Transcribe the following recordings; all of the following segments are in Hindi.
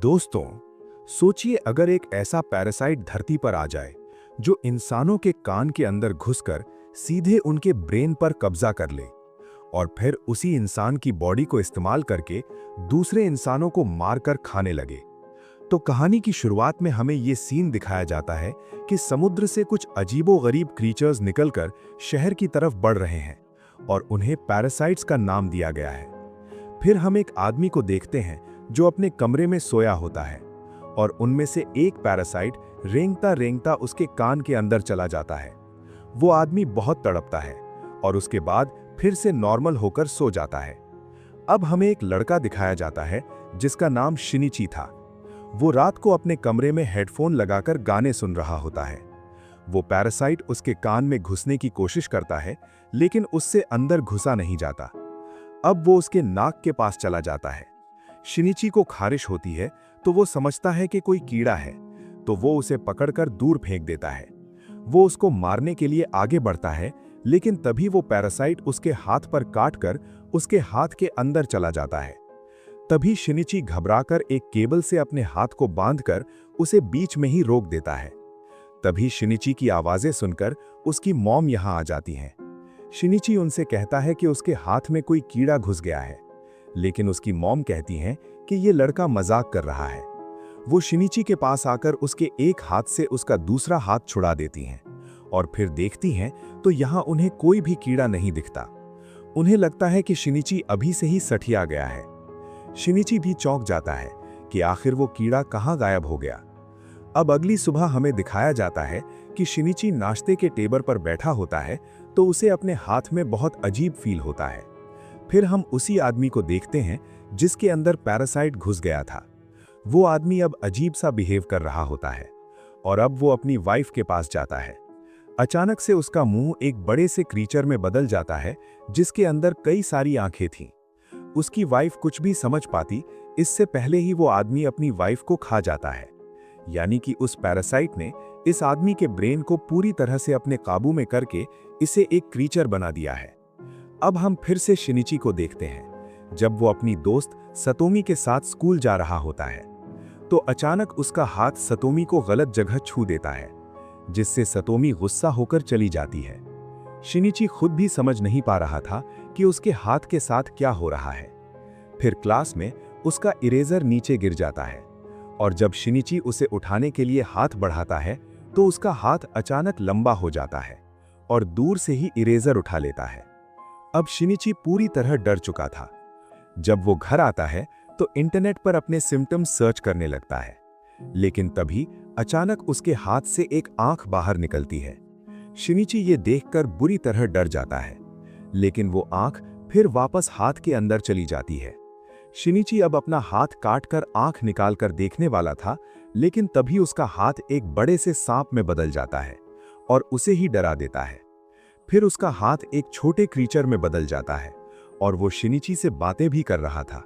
दोस्तों, सोचिए अगर एक ऐसा पैरासाइट धरती पर आ जाए जो इंसानों के कान के अंदर घुसकर सीधे उनके ब्रेन पर कब्जा कर ले और फिर उसी इंसान की बॉडी को इस्तेमाल करके दूसरे इंसानों को मारकर खाने लगे। तो कहानी की शुरुआत में हमें ये सीन दिखाया जाता है कि समुद्र से कुछ अजीबोगरीब क्रीचर्स निकलकर शहर की तरफ बढ़ रहे हैं और उन्हें पैरासाइट्स का नाम दिया गया है। फिर हम एक आदमी को देखते हैं जो अपने कमरे में सोया होता है और उनमें से एक पैरासाइट रेंगता रेंगता उसके कान के अंदर चला जाता है। वो आदमी बहुत तड़पता है और उसके बाद फिर से नॉर्मल होकर सो जाता है। अब हमें एक लड़का दिखाया जाता है जिसका नाम शिनिची था। वो रात को अपने कमरे में हेडफोन लगाकर गाने सुन रहा होता है। वो पैरासाइट उसके कान में घुसने की कोशिश करता है लेकिन उससे अंदर घुसा नहीं जाता। अब वो उसके नाक के पास चला जाता है। शिनिची को खारिश होती है तो वो समझता है कि कोई कीड़ा है, तो वो उसे पकड़कर दूर फेंक देता है। वो उसको मारने के लिए आगे बढ़ता है लेकिन तभी वो पैरासाइट उसके हाथ पर काटकर उसके हाथ के अंदर चला जाता है। तभी शिनिची घबराकर एक केबल से अपने हाथ को बांधकर उसे बीच में ही रोक देता है। तभी शिनिची की आवाजें सुनकर उसकी मॉम यहां आ जाती हैं। शिनिची उनसे कहता है कि उसके हाथ में कोई कीड़ा घुस गया है, लेकिन उसकी मॉम कहती हैं कि ये लड़का मजाक कर रहा है। वो शिनिची के पास आकर उसके एक हाथ से उसका दूसरा हाथ छुड़ा देती हैं और फिर देखती हैं तो यहाँ उन्हें कोई भी कीड़ा नहीं दिखता। उन्हें लगता है कि शिनिची अभी से ही सठिया गया है। शिनिची भी चौंक जाता है कि आखिर वो कीड़ा कहाँ गायब हो गया। अब अगली सुबह हमें दिखाया जाता है कि शिनिची नाश्ते के टेबल पर बैठा होता है तो उसे अपने हाथ में बहुत अजीब फील होता है। फिर हम उसी आदमी को देखते हैं जिसके अंदर पैरासाइट घुस गया था। वो आदमी अब अजीब सा बिहेव कर रहा होता है और अब वो अपनी वाइफ के पास जाता है। अचानक से उसका मुंह एक बड़े से क्रीचर में बदल जाता है जिसके अंदर कई सारी आंखें थीं। उसकी वाइफ कुछ भी समझ पाती इससे पहले ही वो आदमी अपनी वाइफ को खा जाता है। यानी कि उस पैरासाइट ने इस आदमी के ब्रेन को पूरी तरह से अपने काबू में करके इसे एक क्रीचर बना दिया है। अब हम फिर से शिनिची को देखते हैं जब वो अपनी दोस्त सतोमी के साथ स्कूल जा रहा होता है तो अचानक उसका हाथ सतोमी को गलत जगह छू देता है, जिससे सतोमी गुस्सा होकर चली जाती है। शिनिची खुद भी समझ नहीं पा रहा था कि उसके हाथ के साथ क्या हो रहा है। फिर क्लास में उसका इरेजर नीचे गिर जाता है और जब शिनिची उसे उठाने के लिए हाथ बढ़ाता है तो उसका हाथ अचानक लंबा हो जाता है और दूर से ही इरेजर उठा लेता है। अब शिनिची पूरी तरह डर चुका था। जब वो घर आता है तो इंटरनेट पर अपने सिम्टम्स सर्च करने लगता है, लेकिन तभी अचानक उसके हाथ से एक आंख बाहर निकलती है। शिनिची ये देखकर बुरी तरह डर जाता है, लेकिन वो आंख फिर वापस हाथ के अंदर चली जाती है। शिनिची अब अपना हाथ काटकर आंख निकालकर देखने वाला था, लेकिन तभी उसका हाथ एक बड़े से सांप में बदल जाता है और उसे ही डरा देता है। फिर उसका हाथ एक छोटे क्रीचर में बदल जाता है और वो शिनिची से बातें भी कर रहा था।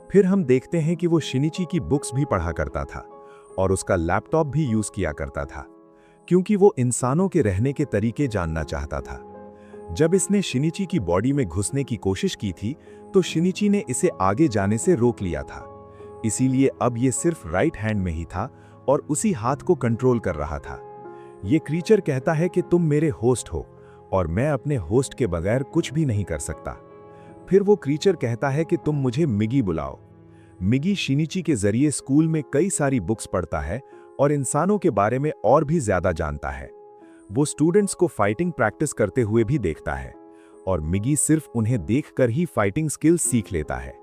फिर हम देखते हैं कि वो शिनिची की बुक्स भी पढ़ा करता था और उसका लैपटॉप भी यूज किया करता था, क्योंकि वो इंसानों के रहने के तरीके जानना चाहता था। जब इसने शिनिची की बॉडी में घुसने की कोशिश की थी तो शिनिची ने इसे आगे जाने से रोक लिया था। इसीलिए अब ये सिर्फ राइट हैंड में ही था और उसी हाथ को कंट्रोल कर रहा था। ये क्रीचर कहता है कि तुम मेरे होस्ट हो और मैं अपने होस्ट के बगैर कुछ भी नहीं कर सकता। फिर वो क्रीचर कहता है कि तुम मुझे मिगी बुलाओ। मिगी शिनिची के जरिए स्कूल में कई सारी बुक्स पढ़ता है और इंसानों के बारे में और भी ज्यादा जानता है। वो स्टूडेंट्स को फाइटिंग प्रैक्टिस करते हुए भी देखता है और मिगी सिर्फ उन्हें देखकर ही फाइटिंग स्किल्स सीख लेता है।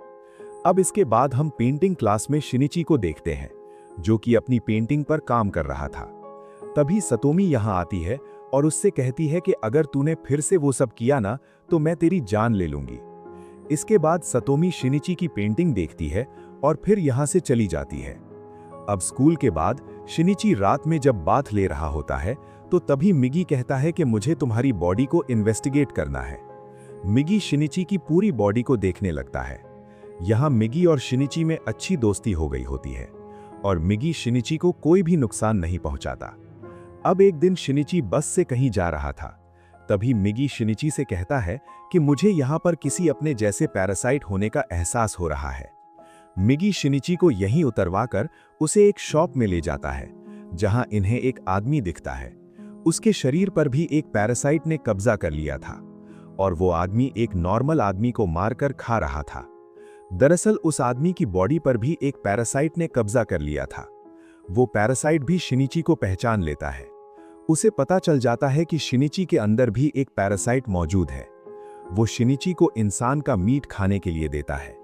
अब इसके बाद हम पेंटिंग क्लास में शिनिची को देखते हैं जो कि अपनी पेंटिंग पर काम कर रहा था। तभी सतोमी यहां आती है और उससे कहती है कि अगर तूने फिर से वो सब किया ना तो मैं तेरी जान ले लूंगी। इसके बाद सतोमी शिनिची की पेंटिंग देखती है और फिर यहां से चली जाती है। अब स्कूल के बाद शिनिची रात में जब बाथ ले रहा होता है तो तभी मिगी कहता है कि मुझे तुम्हारी बॉडी को इन्वेस्टिगेट करना है। मिगी शिनिची की पूरी बॉडी को देखने लगता है। यहाँ मिगी और शिनिची में अच्छी दोस्ती हो गई होती है और मिगी शिनिची को कोई भी नुकसान नहीं पहुंचाता। अब एक दिन शिनिची बस से कहीं जा रहा था। तभी मिगी शिनिची से कहता है कि मुझे यहाँ पर किसी अपने जैसे पैरासाइट होने का एहसास हो रहा है। मिगी शिनिची को यहीं उतरवाकर उसे एक शॉप में ले जाता है, जहां इन्हें एक आदमी दिखता है। उसके शरीर पर भी एक पैरासाइट ने कब्जा कर लिया था और वो आदमी एक नॉर्मल आदमी को मारकर खा रहा था। दरअसल उस आदमी की बॉडी पर भी एक पैरासाइट ने कब्जा कर लिया था। वो पैरासाइट भी शिनिची को पहचान लेता है। उसे पता चल जाता है कि शिनिची के अंदर भी एक पैरासाइट मौजूद है। वो शिनिची को इंसान का मीट खाने के लिए देता है,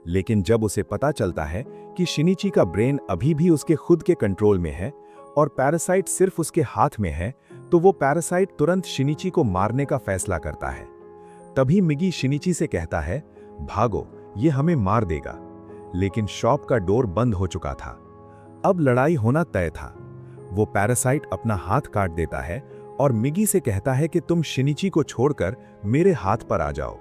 लेकिन जब उसे पता चलता है कि शिनिची का ब्रेन अभी भी उसके खुद के कंट्रोल में है और पैरासाइट सिर्फ उसके हाथ में है, तो वो पैरासाइट तुरंत शिनिची को मारने का फैसला करता है। तभी मिगी शिनिची से कहता है, भागो, ये हमें मार देगा। लेकिन शॉप का डोर बंद हो चुका था। अब लड़ाई होना तय था। वो पैरासाइट अपना हाथ काट देता है और मिगी से कहता है कि तुम शिनिची को छोड़कर मेरे हाथ पर आ जाओ।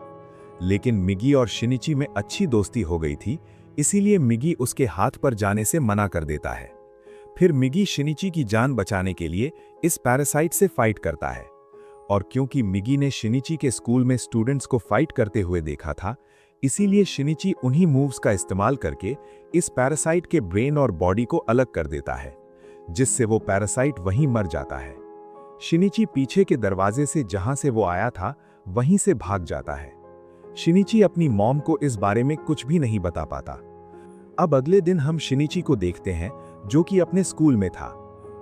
लेकिन मिगी और शिनिची में अच्छी दोस्ती हो गई थी, इसीलिए मिगी उसके हाथ पर जाने से मना कर देता है। फिर मिगी शिनिची की जान बचाने के लिए इस पैरासाइट से फाइट करता है, और क्योंकि मिगी ने शिनिची के स्कूल में स्टूडेंट्स को फाइट करते हुए देखा था, इसीलिए शिनिची उन्हीं मूव्स का इस्तेमाल करके इस पैरासाइट के ब्रेन और बॉडी को अलग कर देता है, जिससे वो पैरासाइट वहीं मर जाता है। शिनिची पीछे के दरवाजे से जहां से वो आया था वहीं से भाग जाता है। शिनिची अपनी मॉम को इस बारे में कुछ भी नहीं बता पाता। अब अगले दिन हम शिनिची को देखते हैं, जो कि अपने स्कूल में था।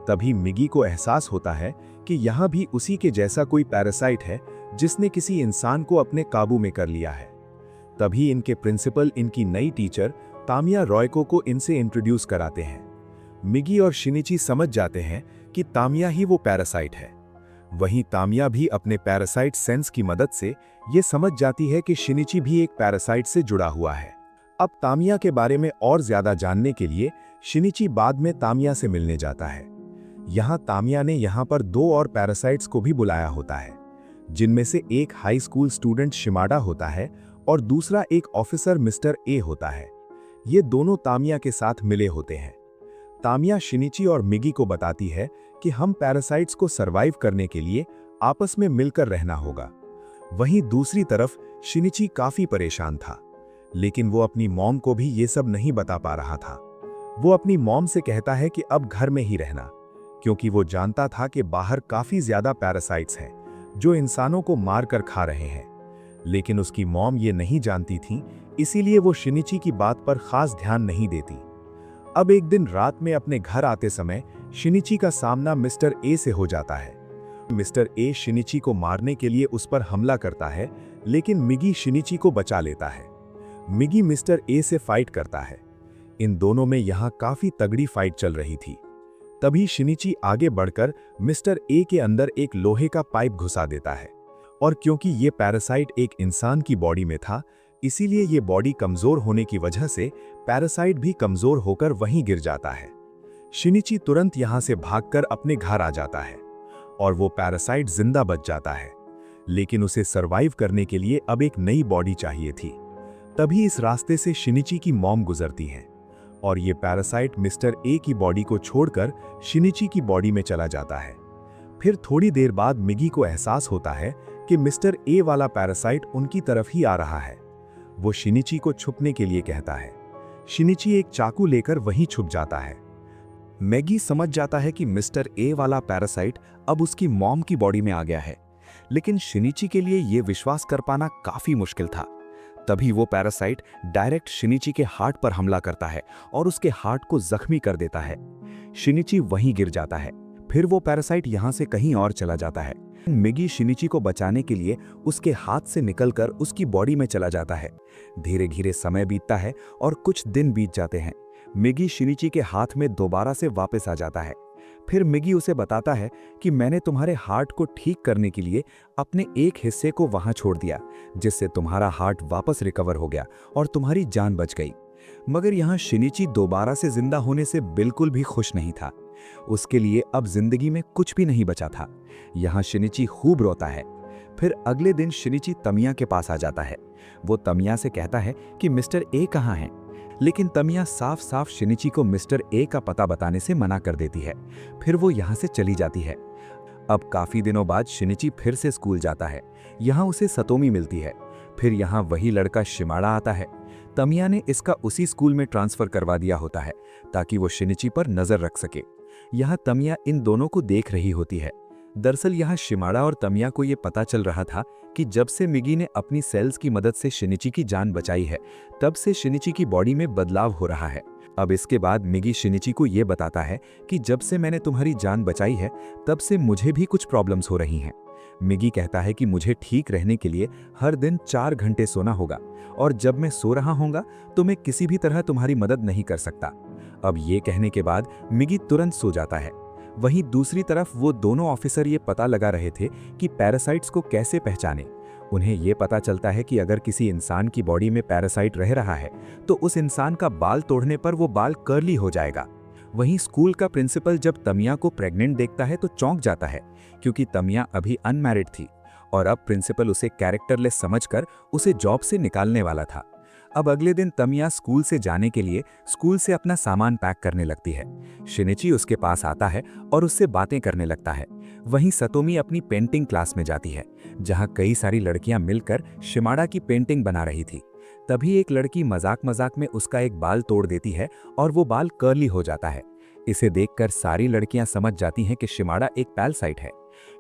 तभी मिगी को एहसास होता है कि यहाँ भी उसी के जैसा कोई पैरासाइट है जिसने किसी इंसान को अपने काबू में कर लिया है। तभी इनके प्रिंसिपल इनकी नई टीचर तामिया रॉयको को इनसे इंट्रोड्यूस कराते हैं। मिगी और शिनिची समझ जाते हैं कि तामिया ही वो पैरासाइट है। वहीं तामिया भी अपने पैरासाइट सेंस की मदद से ये समझ जाती है कि शिनिची भी एक पैरासाइट से जुड़ा हुआ है। अब तामिया के बारे में और ज्यादा जानने के लिए शिनिची बाद में तामिया से मिलने जाता है। यहाँ तामिया ने यहाँ पर 2 और पैरासाइट्स को भी बुलाया होता है, जिनमें से एक हाई स्कूल स्टूडेंट शिमाडा होता है और दूसरा एक ऑफिसर मिस्टर ए होता है। ये दोनों तामिया के साथ मिले होते हैं। तामिया शिनिची और मिगी को बताती है कि हम पैरासाइट्स को सरवाइव करने के लिए आपस में मिलकर रहना होगा। वहीं दूसरी तरफ शिनिची काफी परेशान था, लेकिन वो अपनी मॉम को भी ये सब नहीं बता पा रहा था। वो अपनी मॉम से कहता है कि अब घर में ही रहना, क्योंकि वो जानता था कि बाहर काफी ज्यादा पैरासाइट्स हैं जो इंसानों को मार कर खा रहे हैं। लेकिन उसकी मॉम ये नहीं जानती थी, इसीलिए वो शिनिची की बात पर खास ध्यान नहीं देती। अब एक दिन रात में अपने घर आते समय शिनिची का सामना मिस्टर ए से हो जाता है। मिस्टर ए शिनिची को मारने के लिए उस पर हमला करता है, लेकिन मिगी शिनिची को बचा लेता है। मिगी मिस्टर ए से फाइट करता है। इन दोनों में यहाँ काफी तगड़ी फाइट चल रही थी। तभी शिनिची आगे बढ़कर मिस्टर ए के अंदर एक लोहे का पाइप घुसा देता है, और क्योंकि ये पैरासाइट एक इंसान की बॉडी में था, इसीलिए ये बॉडी कमजोर होने की वजह से पैरासाइट भी कमजोर होकर वहीं गिर जाता है। शिनिची तुरंत यहां से भागकर अपने घर आ जाता है और वो पैरासाइट जिंदा बच जाता है, लेकिन उसे सरवाइव करने के लिए अब एक नई बॉडी चाहिए थी। तभी इस रास्ते से शिनिची की मॉम गुजरती हैं और ये पैरासाइट मिस्टर ए की बॉडी को छोड़कर शिनिची की बॉडी में चला जाता है। फिर थोड़ी देर बाद मिगी को एहसास होता है कि मिस्टर ए वाला पैरासाइट उनकी तरफ ही आ रहा है। वो शिनिची को छुपने के लिए कहता है। शिनिची एक चाकू लेकर वहीं छुप जाता है। मैगी समझ जाता है कि मिस्टर ए वाला पैरासाइट अब उसकी मॉम की बॉडी में आ गया है, लेकिन शिनिची के लिए यह विश्वास कर पाना काफी मुश्किल था। तभी वो पैरासाइट डायरेक्ट शिनिची के हार्ट पर हमला करता है और उसके हार्ट को जख्मी कर देता है। शिनिची वहीं गिर जाता है। फिर वो पैरासाइट यहां से कहीं और चला जाता है। मिगी शिनिची को बचाने के लिए उसके हाथ से निकलकर उसकी बॉडी में चला जाता है। धीरे धीरे समय बीतता है और कुछ दिन बीत जाते हैं। मिगी शिनिची के हाथ में दोबारा से वापस आ जाता है। फिर मिगी उसे बताता है कि मैंने तुम्हारे हार्ट को ठीक करने के लिए अपने एक हिस्से को वहां छोड़ दिया, जिससे तुम्हारा हार्ट वापस रिकवर हो गया और तुम्हारी जान बच गई। मगर यहाँ शिनिची दोबारा से जिंदा होने से बिल्कुल भी खुश नहीं था। उसके लिए अब जिंदगी में कुछ भी नहीं बचा था। यहाँ शिनिची खूब रोता है। फिर अगले दिन शिनिची तमिया के पास आ जाता है। वो तमिया से कहता है कि मिस्टर ए कहाँ हैं, लेकिन तमिया साफ साफ शिनिची को मिस्टर ए का पता बताने से मना कर देती है। फिर वो यहाँ से चली जाती है। अब काफी दिनों बाद शिनिची फिर से स्कूल जाता है। यहाँ उसे सतोमी मिलती है। फिर यहाँ वही लड़का शिमाड़ा आता है। तमिया ने इसका उसी स्कूल में ट्रांसफर करवा दिया होता है ताकि वो शिनिची पर नजर रख सके। यहाँ तमिया इन दोनों को देख रही होती है। दरअसल यहाँ शिमाड़ा और तमिया को ये पता चल रहा था कि जब से मिगी ने अपनी सेल्स की मदद से शिनिची की जान बचाई है, तब से शिनिची की बॉडी में बदलाव हो रहा है। अब इसके बाद मिगी शिनिची को ये बताता है कि जब से मैंने तुम्हारी जान बचाई है, तब से मुझे भी कुछ प्रॉब्लम्स हो रही हैं। मिगी कहता है कि मुझे ठीक रहने के लिए हर दिन 4 घंटे सोना होगा और जब मैं सो रहा होऊंगा तो मैं किसी भी तरह तुम्हारी मदद नहीं कर सकता। अब ये कहने के बाद मिगी तुरंत सो जाता है। वहीं दूसरी तरफ वो दोनों ऑफिसर ये पता लगा रहे थे कि पैरासाइट्स को कैसे पहचाने। उन्हें ये पता चलता है कि अगर किसी इंसान की बॉडी में पैरासाइट रह रहा है तो उस इंसान का बाल तोड़ने पर वो बाल कर्ली हो जाएगा। वहीं स्कूल का प्रिंसिपल जब तमिया को प्रेग्नेंट देखता है तो चौंक जाता है, क्योंकि तमिया अभी अनमैरिड थी और अब प्रिंसिपल उसे कैरेक्टरलेस समझकर उसे जॉब से निकालने वाला था। अब अगले दिन तमिया स्कूल से जाने के लिए स्कूल से अपना सामान पैक करने लगती है। शिनिची उसके पास आता है और उससे बातें करने लगता है। वहीं सतोमी अपनी पेंटिंग क्लास में जाती है, जहां कई सारी लड़कियां मिलकर शिमाड़ा की पेंटिंग बना रही थी। तभी एक लड़की मजाक मजाक में उसका एक बाल तोड़ देती है और वो बाल कर्ली हो जाता है। इसे देखकर सारी लड़कियां समझ जाती हैं कि शिमाड़ा एक पैरासाइट है।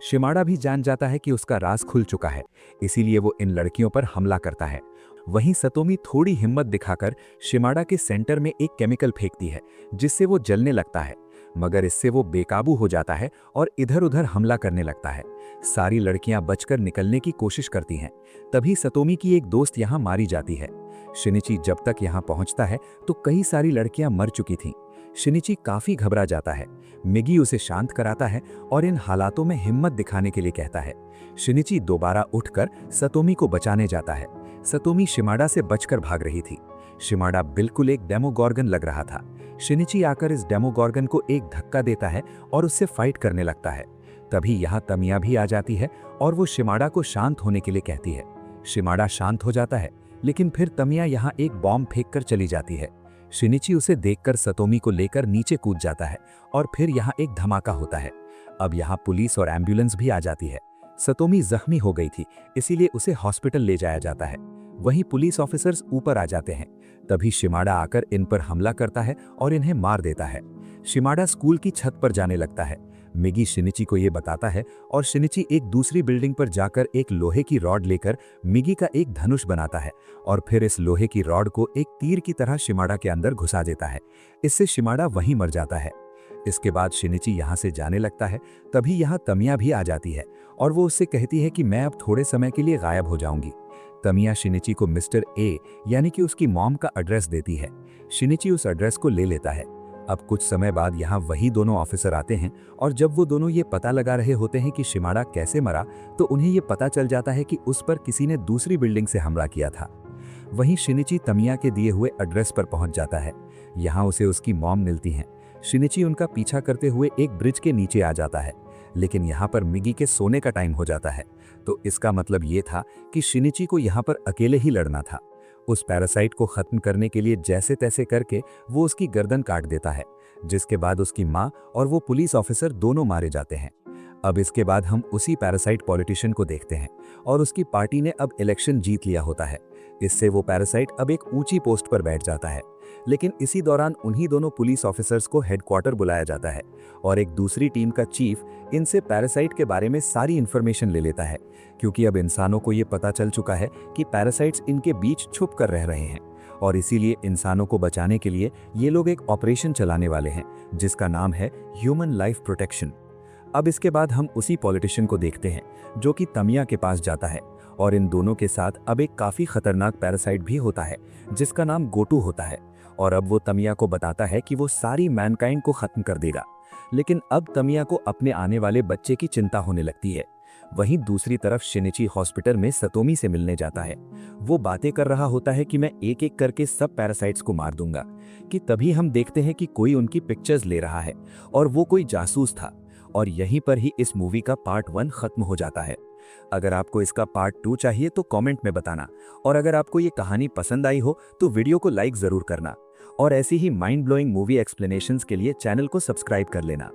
शिमाड़ा भी जान जाता है कि उसका राज खुल चुका है, इसीलिए वो इन लड़कियों पर हमला करता है। वहीं सतोमी थोड़ी हिम्मत दिखाकर शिमाड़ा के सेंटर में एक केमिकल फेंकती है, जिससे वो जलने लगता है, मगर इससे वो बेकाबू हो जाता है और इधर उधर हमला करने लगता है। सारी लड़कियां बचकर निकलने की कोशिश करती हैं। तभी सतोमी की एक दोस्त यहां मारी जाती है। शिनिची जब तक यहां पहुंचता है तो कई सारी लड़कियां मर चुकी थीं। शिनिची काफी घबरा जाता है। मिगी उसे शांत कराता है और इन हालातों में हिम्मत दिखाने के लिए कहता है। शिनिची दोबारा उठकर सतोमी को बचाने जाता है। सतोमी शिमाड़ा से बचकर भाग रही थी। शिमाड़ा बिल्कुल एक डेमोगॉर्गन लग रहा था। शिनिची आकर इस डेमोगॉर्गन को एक धक्का देता है और उससे फाइट करने लगता है। तभी यहाँ तमिया भी आ जाती है और वो शिमाड़ा को शांत होने के लिए कहती है। शिमाड़ा शांत हो जाता है, लेकिन फिर तमिया यहाँ एक बॉम्ब फेंककर चली जाती है। शिनिची उसे देखकर सतोमी को लेकर नीचे कूद जाता है और फिर यहाँ एक धमाका होता है। अब यहाँ पुलिस और एम्बुलेंस भी आ जाती है। सतोमी जख्मी हो गई थी, इसीलिए उसे हॉस्पिटल ले जाया जाता है। वहीं पुलिस ऑफिसर्स ऊपर आ जाते हैं। तभी शिमाड़ा आकर इन पर हमला करता है और इन्हें मार देता है। शिमाड़ा स्कूल की छत पर जाने लगता है। मिगी शिनिची को ये बताता है और शिनिची एक दूसरी बिल्डिंग पर जाकर एक लोहे की रॉड लेकर मिगी का एक धनुष बनाता है और फिर इस लोहे की रॉड को एक तीर की तरह शिमाड़ा के अंदर घुसा देता है। इससे शिमाड़ा वहीं मर जाता है। इसके बाद शिनिची यहाँ से जाने लगता है। तभी यहाँ तमिया भी आ जाती है और वो उससे कहती है कि मैं अब थोड़े समय के लिए गायब हो जाऊंगी। तमिया शिनिची को मिस्टर ए यानी कि उसकी मॉम का एड्रेस देती है। शिनिची उस एड्रेस को ले लेता है। अब कुछ समय बाद यहाँ वही दोनों ऑफिसर आते हैं और जब वो दोनों ये पता लगा रहे होते हैं कि शिमाड़ा कैसे मरा, तो उन्हें ये पता चल जाता है कि उस पर किसी ने दूसरी बिल्डिंग से हमला किया था। वहीं शिनिची तमिया के दिए हुए एड्रेस पर पहुंच जाता है। यहाँ उसे उसकी मॉम मिलती हैं। शिनिची उनका पीछा करते हुए एक ब्रिज के नीचे आ जाता है, लेकिन यहाँ पर मिगी के सोने का टाइम हो जाता है। तो इसका मतलब ये था कि शिनिची को यहाँ पर अकेले ही लड़ना था। उस पैरासाइट को खत्म करने के लिए जैसे तैसे करके वो उसकी गर्दन काट देता है, जिसके बाद उसकी माँ और वो पुलिस ऑफिसर दोनों मारे जाते हैं। अब इसके बाद हम उसी पैरासाइट पॉलिटिशियन को देखते हैं और उसकी पार्टी ने अब इलेक्शन जीत लिया होता है। इससे वो पैरासाइट अब एक ऊंची पोस्ट पर बैठ जाता है। लेकिन इसी दौरान उन्हीं दोनों पुलिस ऑफिसर्स को हेडक्वार्टर बुलाया जाता है और एक दूसरी टीम का चीफ इनसे पैरासाइट के बारे में सारी इन्फॉर्मेशन ले लेता है, क्योंकि अब इंसानों को ये पता चल चुका है कि पैरासाइट्स इनके बीच छुप कर रह रहे हैं और इसीलिए इंसानों को बचाने के लिए ये लोग एक ऑपरेशन चलाने वाले हैं, जिसका नाम है ह्यूमन लाइफ प्रोटेक्शन। अब इसके बाद हम उसी पॉलिटिशियन को देखते हैं जो कि तमिया के पास जाता है और इन दोनों के साथ अब एक काफ़ी खतरनाक पैरासाइट भी होता है, जिसका नाम गोटू होता है। और अब वो तमिया को बताता है कि वो सारी मैनकाइंड को खत्म कर देगा। लेकिन अब तमिया को अपने आने वाले बच्चे की चिंता होने लगती है। वहीं दूसरी तरफ शिनिची हॉस्पिटल में सतोमी से मिलने जाता है। वो बातें कर रहा होता है कि मैं एक एक करके सब पैरासाइट्स को मार दूंगा, कि तभी हम देखते हैं कि कोई उनकी पिक्चर्स ले रहा है और वो कोई जासूस था। और यहीं पर ही इस मूवी का पार्ट 1 खत्म हो जाता है। अगर आपको इसका पार्ट 2 चाहिए तो कमेंट में बताना, और अगर आपको ये कहानी पसंद आई हो तो वीडियो को लाइक जरूर करना, और ऐसी ही माइंड ब्लोइंग मूवी एक्सप्लेनेशंस के लिए चैनल को सब्सक्राइब कर लेना।